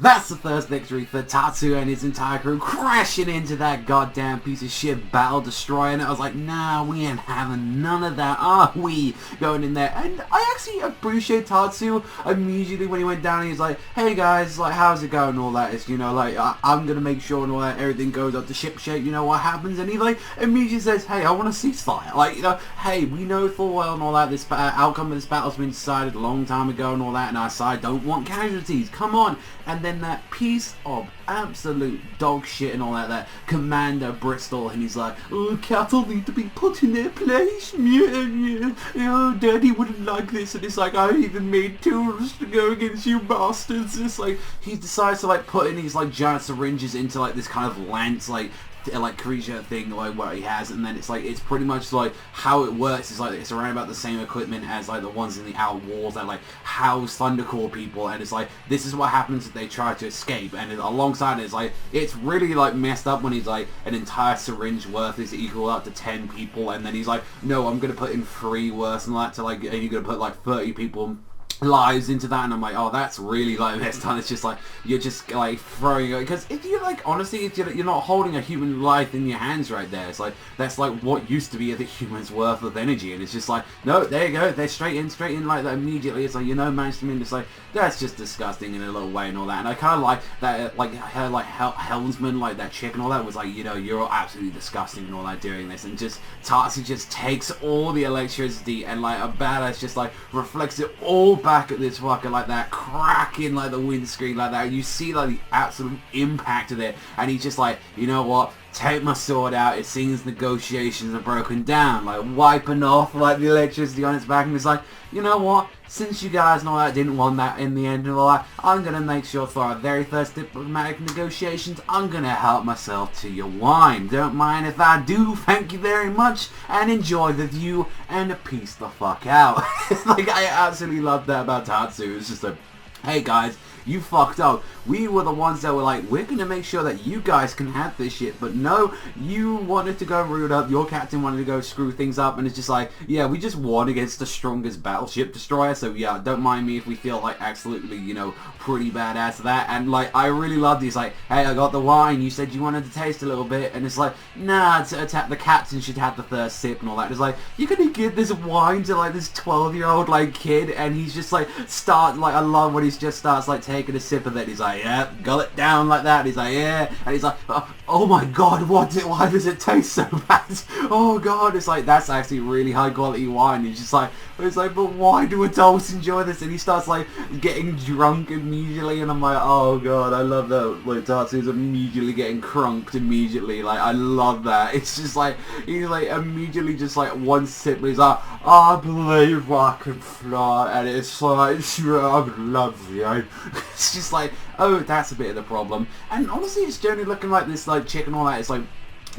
That's the first victory for Tatsu and his entire crew, crashing into that goddamn piece of shit Battle Destroyer, and I was like, nah, we ain't having none of that, are we? Going in there, and I actually appreciate Tatsu immediately when he went down, he's like, hey guys, like, how's it going and all that, it's, you know, like, I'm gonna make sure and all that, everything goes up to ship shape, you know what happens, and he, like, immediately says, hey, I want a ceasefire, like, you know, hey, we know full well and all that, this outcome of this battle's been decided a long time ago and all that, and our side don't want casualties, come on. And then that piece of absolute dog shit and all that Commander Bristol, and he's like, oh, cattle need to be put in their place, oh, Daddy wouldn't like this, and it's like, I even made tools to go against you bastards. It's like, he decides to like put in these like giant syringes into like this kind of lance like creature thing like what he has, and then it's like, it's pretty much like how it works is like it's around about the same equipment as like the ones in the outer walls that like house Thundercore people, and it's like this is what happens if they try to escape, and alongside it, it's like it's really like messed up when he's like an entire syringe worth is equal up to 10 people, and then he's like, no, I'm gonna put in 3 worse than that to like, and you're gonna put like 30 people lives into that, and I'm like, oh, that's really like messed up. It's just like you're just like throwing it, because if you like honestly, if you're not holding a human life in your hands right there, it's like that's like what used to be the human's worth of energy, and it's just like, no, there you go, they're straight in like that immediately. It's like, you know, managed to mean it's like that's just disgusting in a little way and all that, and I kind of like that, like her like helmsman, like that chick and all that was like, you know, you're absolutely disgusting and all that doing this, and just Tatsu just takes all the electricity and like a badass just like reflects it all back at this fucker like that, cracking like the windscreen like that. You see like the absolute impact of it, and he's just like, you know what, take my sword out. It seems negotiations are broken down, like wiping off like the electricity on its back, and it's like, you know what, since you guys know that didn't want that in the end and all that, I'm gonna make sure for our very first diplomatic negotiations, I'm gonna help myself to your wine. Don't mind if I do, thank you very much, and enjoy the view, and peace the fuck out. Like, I absolutely love that about Tatsu. It's just like, hey guys, you fucked up. We were the ones that were like, we're gonna make sure that you guys can have this shit, but no, you wanted to go root up, your captain wanted to go screw things up, and it's just like, yeah, we just won against the strongest battleship destroyer, so yeah, don't mind me if we feel like absolutely, you know, pretty badass at that. And like, I really loved it. He's like, hey, I got the wine, you said you wanted to taste a little bit, and it's like, nah, the captain should have the first sip and all that. It's like, you're gonna give this wine to like this 12-year-old like kid, and he's just like, I love when he just starts like taking a sip of it. He's like, yeah, gullet down like that. He's like, yeah, and he's like, oh my god, why does it taste so bad? Oh god, it's like, that's actually really high quality wine. He's just like, it's like, but why do adults enjoy this? And he starts like getting drunk immediately, and I'm like, oh god, I love that. Like, Tatsu's immediately getting crunked immediately. Like, I love that. It's just like, he's like immediately just like one sip, he's like, I believe I can fly, and it's like, I love you. It's just like, oh, that's a bit of the problem. And honestly, it's generally looking like this like chick and all that. It's like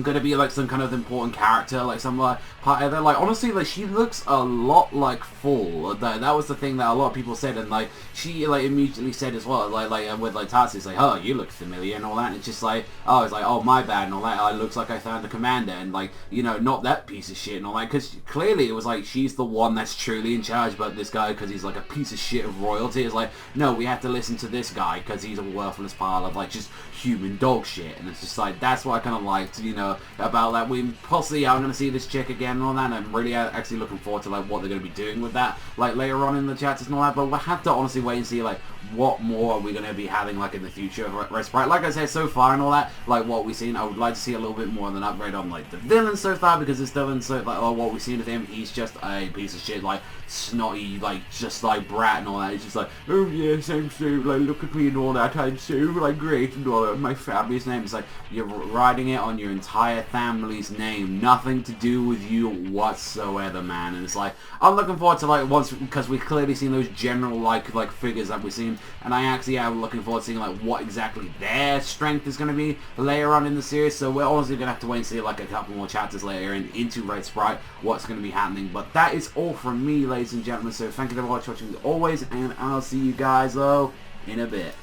gonna be like some kind of important character, like some part of it. Like, honestly, like, she looks a lot like Full. That was the thing that a lot of people said, and like she like immediately said as well, like with like Tatsu, it's like, oh, you look familiar and all that, and it's just like, oh, it's like, oh, my bad and all that. It looks like I found the commander, and like, you know, not that piece of shit and all that, because clearly it was like she's the one that's truly in charge, but this guy, because he's like a piece of shit of royalty, is like, no, we have to listen to this guy because he's a worthless pile of like just human dog shit. And it's just like, that's what I kind of liked, you know, about that. We possibly are going to see this chick again and all that, and I'm really actually looking forward to like what they're going to be doing with that like later on in the chapters and all that. But we'll have to honestly wait and see like what more are we going to be having like in the future of Red Sprite. Like I said, so far and all that, like what we've seen, I would like to see a little bit more of an upgrade on like the villain so far, because this villain, so like, oh, what we've seen of him, he's just a piece of shit, like snotty, like just like brat and all that. He's just like, oh yes, I'm so, like, look at me and all that, I'm so like great and all that, my family's name. It's like, you're writing it on your entire family's name, nothing to do with you whatsoever, man. And it's like, I'm looking forward to like, once, because we've clearly seen those general like figures that we've seen, and I actually am looking forward to seeing like what exactly their strength is going to be later on in the series. So we're honestly going to have to wait and see like a couple more chapters later and into Red Sprite what's going to be happening. But that is all from me, ladies and gentlemen, so thank you very much for watching as always, and I'll see you guys in a bit.